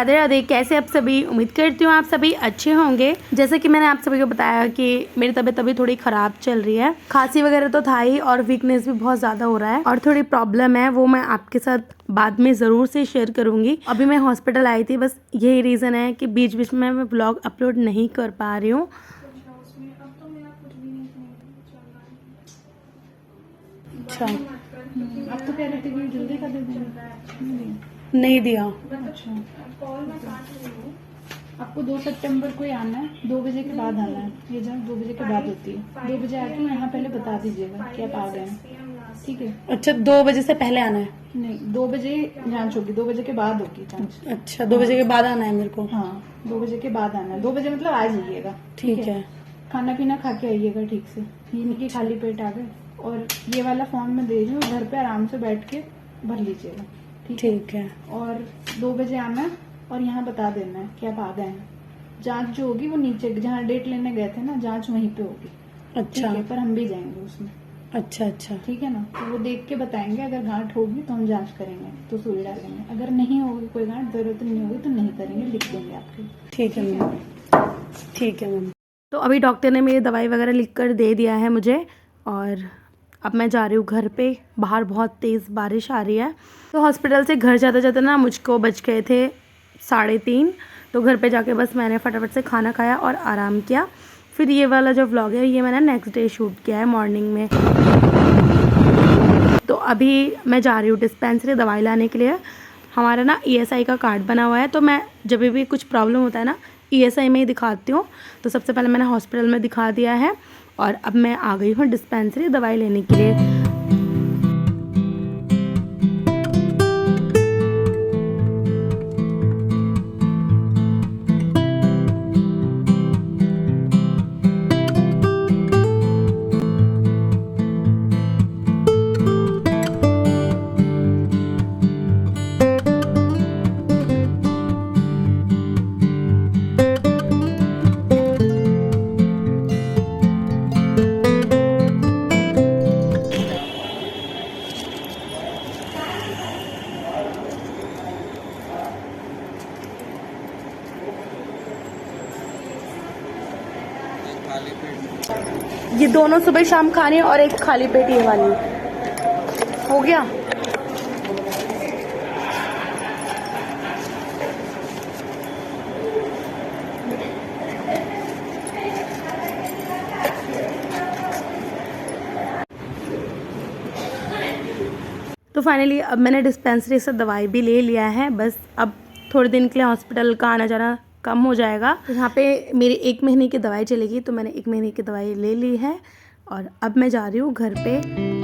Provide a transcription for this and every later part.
राधे राधे। कैसे आप सभी? उम्मीद करती हूँ आप सभी अच्छे होंगे। जैसे कि मैंने आप सभी को बताया कि मेरी तबीयत अभी थोड़ी ख़राब चल रही है। खांसी वगैरह तो था ही और वीकनेस भी बहुत ज़्यादा हो रहा है और थोड़ी प्रॉब्लम है, वो मैं आपके साथ बाद में ज़रूर से शेयर करूँगी। अभी मैं हॉस्पिटल आई थी, बस यही रीज़न है कि बीच बीच में मैं व्लॉग अपलोड नहीं कर पा रही हूँ। अच्छा, अब तो कह रहे थे कि जल्दी कर देंगे, नहीं दिया। अच्छा, आपको 2 सितंबर को ही आना है, 2 बजे के बाद आना है। ये जब 2 बजे के बाद होती है, 2 बजे आके यहाँ पहले बता दीजिएगा कि आप आ गए हैं, ठीक है? अच्छा, 2 बजे से पहले आना है? नहीं, 2 बजे जांच होगी, 2 बजे के बाद होगी जांच। अच्छा, 2 बजे के बाद आना है मेरे को? हाँ, 2 बजे के बाद आना है। 2 बजे मतलब आ जाइएगा, ठीक है। खाना पीना खा के आइएगा ठीक से, ये नहीं कि खाली पेट आ गए। और ये वाला फॉर्म मैं दे रही हूँ, घर पे आराम से बैठ के भर लीजिएगा, ठीक है। और 2 बजे आना है और यहाँ बता देना है कि आप आ गए हैं। जांच जो होगी वो नीचे जहाँ डेट लेने गए थे ना, जांच वहीं पे होगी। अच्छा, ठीक है, पर हम भी जाएंगे उसमें। अच्छा अच्छा, ठीक है ना? तो वो देख के बताएंगे, अगर गांठ होगी तो हम जांच करेंगे, तो सुई डालेंगे। अगर नहीं होगी कोई गांठ, जरूरत नहीं होगी तो नहीं करेंगे, लिख देंगे आपके। ठीक है मैम, ठीक है मैम। तो अभी डॉक्टर ने मेरी दवाई वगैरह लिख कर दे दिया है मुझे और अब मैं जा रही हूँ घर पे। बाहर बहुत तेज़ बारिश आ रही है। तो हॉस्पिटल से घर जाते जाते ना मुझको बज गए थे 3:30। तो घर पे जाके बस मैंने फटाफट से खाना खाया और आराम किया। फिर ये वाला जो व्लॉग है ये मैंने नेक्स्ट डे शूट किया है मॉर्निंग में। तो अभी मैं जा रही हूँ डिस्पेंसरी दवाई लाने के लिए। हमारा ना ESI का कार्ड बना हुआ है, तो मैं जब भी कुछ प्रॉब्लम होता है ना ESI में ही दिखाती हूँ। तो सबसे पहले मैंने हॉस्पिटल में दिखा दिया है और अब मैं आ गई हूँ डिस्पेंसरी दवाई लेने के लिए। ये दोनों सुबह शाम खाने और एक खाली पेट ये वाली हो गया। तो फाइनली अब मैंने डिस्पेंसरी से दवाई भी ले लिया है। बस अब थोड़े दिन के लिए हॉस्पिटल का आना जाना कम हो जाएगा। तो यहाँ पे मेरी 1 महीने की दवाई चलेगी, तो मैंने 1 महीने की दवाई ले ली है और अब मैं जा रही हूँ घर पे।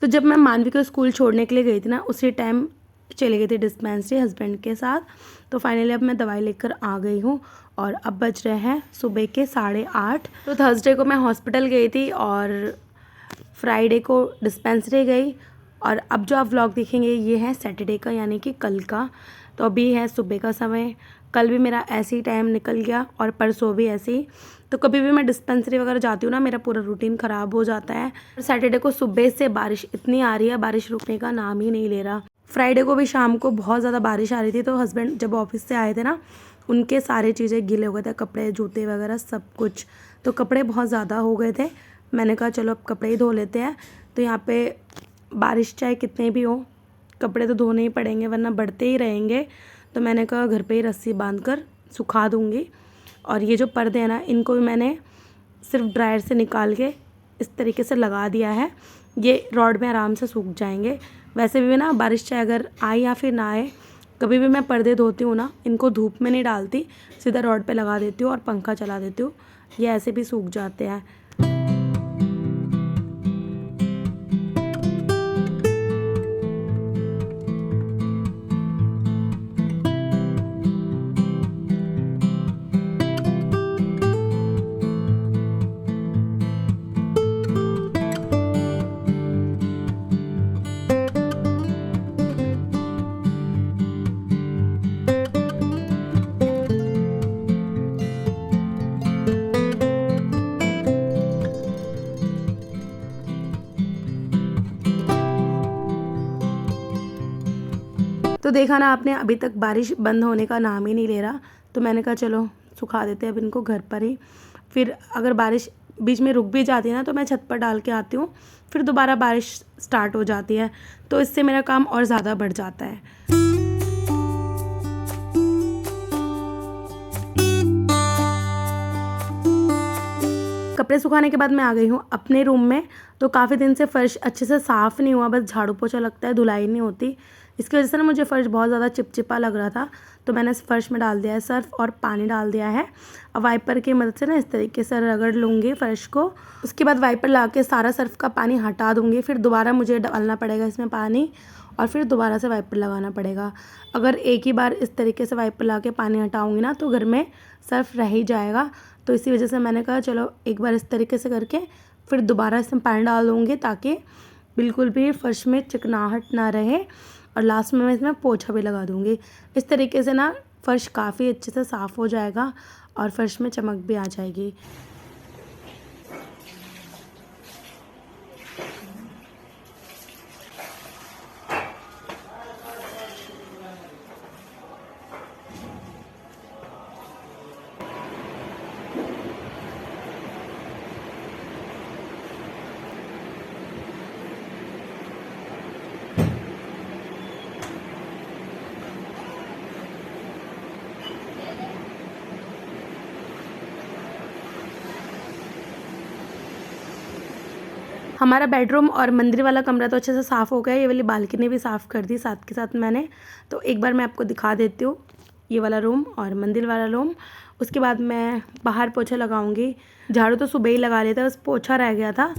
तो जब मैं मानवी को स्कूल छोड़ने के लिए गई थी ना, उसी टाइम चली गई थी डिस्पेंसरी हस्बैंड के साथ। तो फाइनली अब मैं दवाई लेकर आ गई हूँ और अब बज रहे हैं सुबह के 8:30। तो थर्सडे को मैं हॉस्पिटल गई थी और फ्राइडे को डिस्पेंसरी गई। और अब जो आप व्लॉग देखेंगे ये है सैटरडे का, यानी कि कल का। तो अभी है सुबह का समय। कल भी मेरा ऐसे ही टाइम निकल गया और परसों भी ऐसे ही। तो कभी भी मैं डिस्पेंसरी वगैरह जाती हूँ ना, मेरा पूरा रूटीन ख़राब हो जाता है। और सैटरडे को सुबह से बारिश इतनी आ रही है, बारिश रुकने का नाम ही नहीं ले रहा। फ्राइडे को भी शाम को बहुत ज़्यादा बारिश आ रही थी। तो हस्बैंड जब ऑफिस से आए थे ना, उनके सारे चीज़ें गीले हो गए थे, कपड़े जूते वगैरह सब कुछ। तो कपड़े बहुत ज़्यादा हो गए थे। मैंने कहा चलो अब कपड़े ही धो लेते हैं। तो यहाँ पे बारिश चाहे कितने भी हो, कपड़े तो धोने ही पड़ेंगे वरना बढ़ते ही रहेंगे। तो मैंने कहा घर पे ही रस्सी बांध कर सुखा दूँगी। और ये जो पर्दे हैं ना, इनको भी मैंने सिर्फ ड्रायर से निकाल के इस तरीके से लगा दिया है। ये रॉड में आराम से सूख जाएंगे। वैसे भी ना बारिश चाहे अगर आए या फिर ना आए, कभी भी मैं पर्दे धोती हूँ ना, इनको धूप में नहीं डालती, सीधा रॉड पे लगा देती हूँ और पंखा चला देती हूँ। ये ऐसे भी सूख जाते हैं। तो देखा ना आपने, अभी तक बारिश बंद होने का नाम ही नहीं ले रहा। तो मैंने कहा चलो सुखा देते हैं अब इनको घर पर ही। फिर अगर बारिश बीच में रुक भी जाती है ना तो मैं छत पर डाल के आती हूँ, फिर दोबारा बारिश स्टार्ट हो जाती है, तो इससे मेरा काम और ज़्यादा बढ़ जाता है। कपड़े सुखाने के बाद मैं आ गई हूँ अपने रूम में। तो काफ़ी दिन से फ़र्श अच्छे से साफ़ नहीं हुआ, बस झाड़ू पोछा लगता है, धुलाई नहीं होती। इसकी वजह से ना मुझे फ़र्श बहुत ज़्यादा चिपचिपा लग रहा था। तो मैंने इस फ़र्श में डाल दिया है सर्फ़ और पानी डाल दिया है। अब वाइपर की मदद से ना इस तरीके से रगड़ लूँगी फ़र्श को। उसके बाद वाइपर ला के सारा सर्फ़ का पानी हटा दूँगी। फिर दोबारा मुझे डालना पड़ेगा इसमें पानी और फिर दोबारा से वाइपर लगाना पड़ेगा। अगर एक ही बार इस तरीके से वाइपर ला के पानी हटाऊँगी ना तो घर में सर्फ़ रह ही जाएगा। तो इसी वजह से मैंने कहा चलो एक बार इस तरीके से करके फिर दोबारा इसमें पानी डाल दूँगी, ताकि बिल्कुल भी फ़र्श में चिकनाहट ना रहे। और लास्ट में मैं इसमें पोछा भी लगा दूँगी। इस तरीके से ना फ़र्श काफ़ी अच्छे से साफ़ हो जाएगा और फ़र्श में चमक भी आ जाएगी। हमारा बेडरूम और मंदिर वाला कमरा तो अच्छे से साफ़ हो गया। ये वाली बालकनी भी साफ़ कर दी साथ के साथ मैंने। तो एक बार मैं आपको दिखा देती हूँ ये वाला रूम और मंदिर वाला रूम। उसके बाद मैं बाहर पोछा लगाऊंगी। झाड़ू तो सुबह ही लगा लिया था, बस पोछा रह गया था।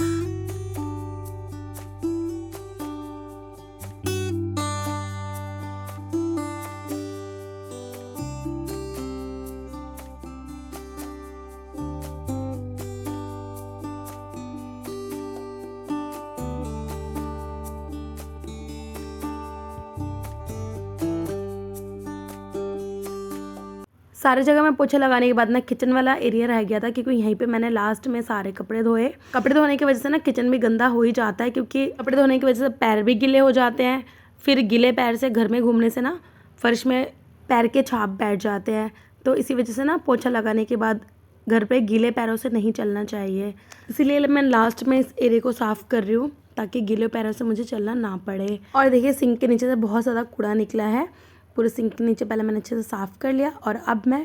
सारी जगह मैं पोछा लगाने के बाद ना किचन वाला एरिया रह गया था, क्योंकि यहीं पे मैंने लास्ट में सारे कपड़े धोए। कपड़े धोने की वजह से ना किचन भी गंदा हो ही जाता है, क्योंकि कपड़े धोने की वजह से पैर भी गीले हो जाते हैं। फिर गीले पैर से घर में घूमने से ना फर्श में पैर के छाप बैठ जाते हैं। तो इसी वजह से ना पोछा लगाने के बाद घर पे गीले पैरों से नहीं चलना चाहिए। इसीलिए मैं लास्ट में इस एरिया को साफ़ कर रही हूँ, ताकि गीले पैरों से मुझे चलना ना पड़े। और देखिए सिंक के नीचे से बहुत ज़्यादा कूड़ा निकला है। पूरे सिंक के नीचे पहले मैंने अच्छे से साफ़ कर लिया और अब मैं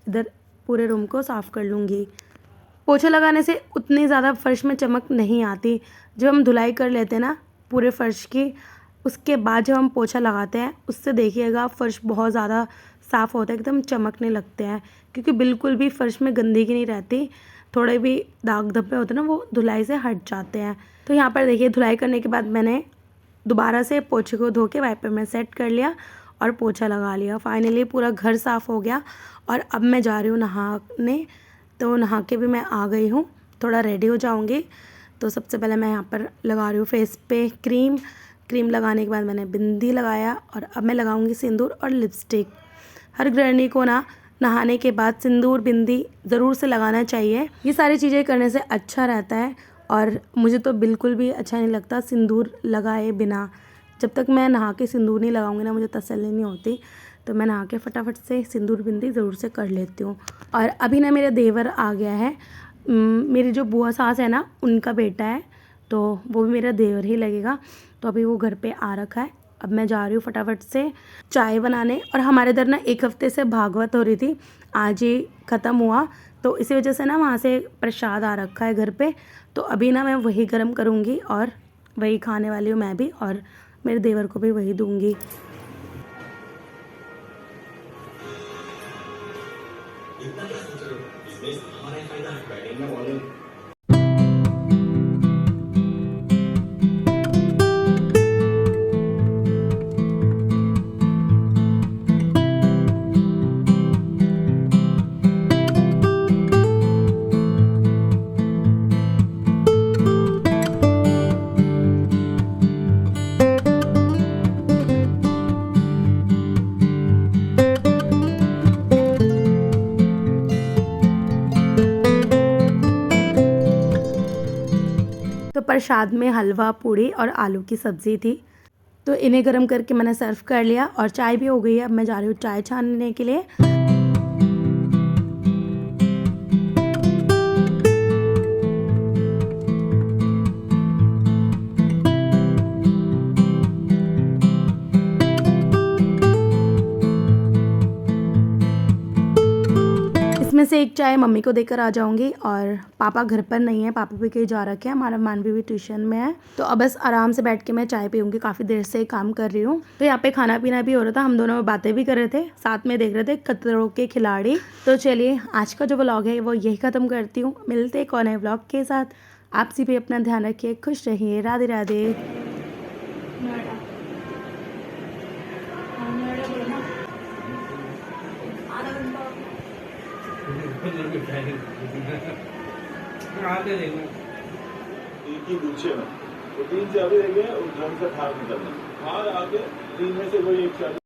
इधर पूरे रूम को साफ़ कर लूँगी। पोछा लगाने से उतनी ज़्यादा फ़र्श में चमक नहीं आती। जब हम धुलाई कर लेते हैं ना पूरे फ़र्श की, उसके बाद जब हम पोछा लगाते हैं उससे देखिएगा फ़र्श बहुत ज़्यादा साफ़ होता है, एकदम चमकने लगते हैं, क्योंकि बिल्कुल भी फ़र्श में गंदगी नहीं रहती। थोड़े भी दाग धब्बे होते हैं ना वो धुलाई से हट जाते हैं। तो यहाँ पर देखिए धुलाई करने के बाद मैंने दोबारा से पोछे को धो के वाइपर में सेट कर लिया और पोछा लगा लिया। फाइनली पूरा घर साफ़ हो गया और अब मैं जा रही हूँ नहाने। तो नहा के भी मैं आ गई हूँ, थोड़ा रेडी हो जाऊँगी। तो सबसे पहले मैं यहाँ पर लगा रही हूँ फेस पे क्रीम लगाने के बाद मैंने बिंदी लगाया और अब मैं लगाऊँगी सिंदूर और लिपस्टिक। हर गृहिणी को ना नहाने के बाद सिंदूर बिंदी ज़रूर से लगाना चाहिए। ये सारी चीज़ें करने से अच्छा रहता है और मुझे तो बिल्कुल भी अच्छा नहीं लगता सिंदूर लगाए बिना। जब तक मैं नहा के सिंदूर नहीं लगाऊंगी ना मुझे तसल्ली नहीं होती। तो मैं नहा के फटाफट से सिंदूर बिंदी ज़रूर से कर लेती हूँ। और अभी ना मेरा देवर आ गया है। मेरी जो बुआ सास है ना उनका बेटा है, तो वो भी मेरा देवर ही लगेगा। तो अभी वो घर पे आ रखा है। अब मैं जा रही हूँ फटाफट से चाय बनाने। और हमारे इधर ना एक हफ़्ते से भागवत हो रही थी, आज ही ख़त्म हुआ। तो इसी वजह से ना वहाँ से प्रसाद आ रखा है घर पे। तो अभी ना मैं वही गर्म करूँगी और वही खाने वाली हूँ मैं भी, और मेरे देवर को भी वही दूँगी। तो प्रसाद में हलवा पूड़ी और आलू की सब्ज़ी थी। तो इन्हें गर्म करके मैंने सर्व कर लिया और चाय भी हो गई है। अब मैं जा रही हूँ चाय छानने के लिए। इसमें से एक चाय मम्मी को देकर आ जाऊंगी और पापा घर पर नहीं है, पापा भी कहीं जा रखे हैं, हमारा मानवी भी ट्यूशन में है। तो अब बस आराम से बैठ के मैं चाय पीऊँगी, काफ़ी देर से काम कर रही हूँ। तो यहाँ पे खाना पीना भी हो रहा था, हम दोनों बातें भी कर रहे थे, साथ में देख रहे थे खतरों के खिलाड़ी। तो चलिए आज का जो व्लॉग है वो यही ख़त्म करती हूँ, मिलते एक और नए व्लॉग के साथ। आप सभी अपना ध्यान रखिए, खुश रहिए, राधे राधे। एक ही गुच्छे में तो 3 चाबी रह गए और ड्रम से बाहर निकलना, बाहर आके 3 में से कोई एक चाबी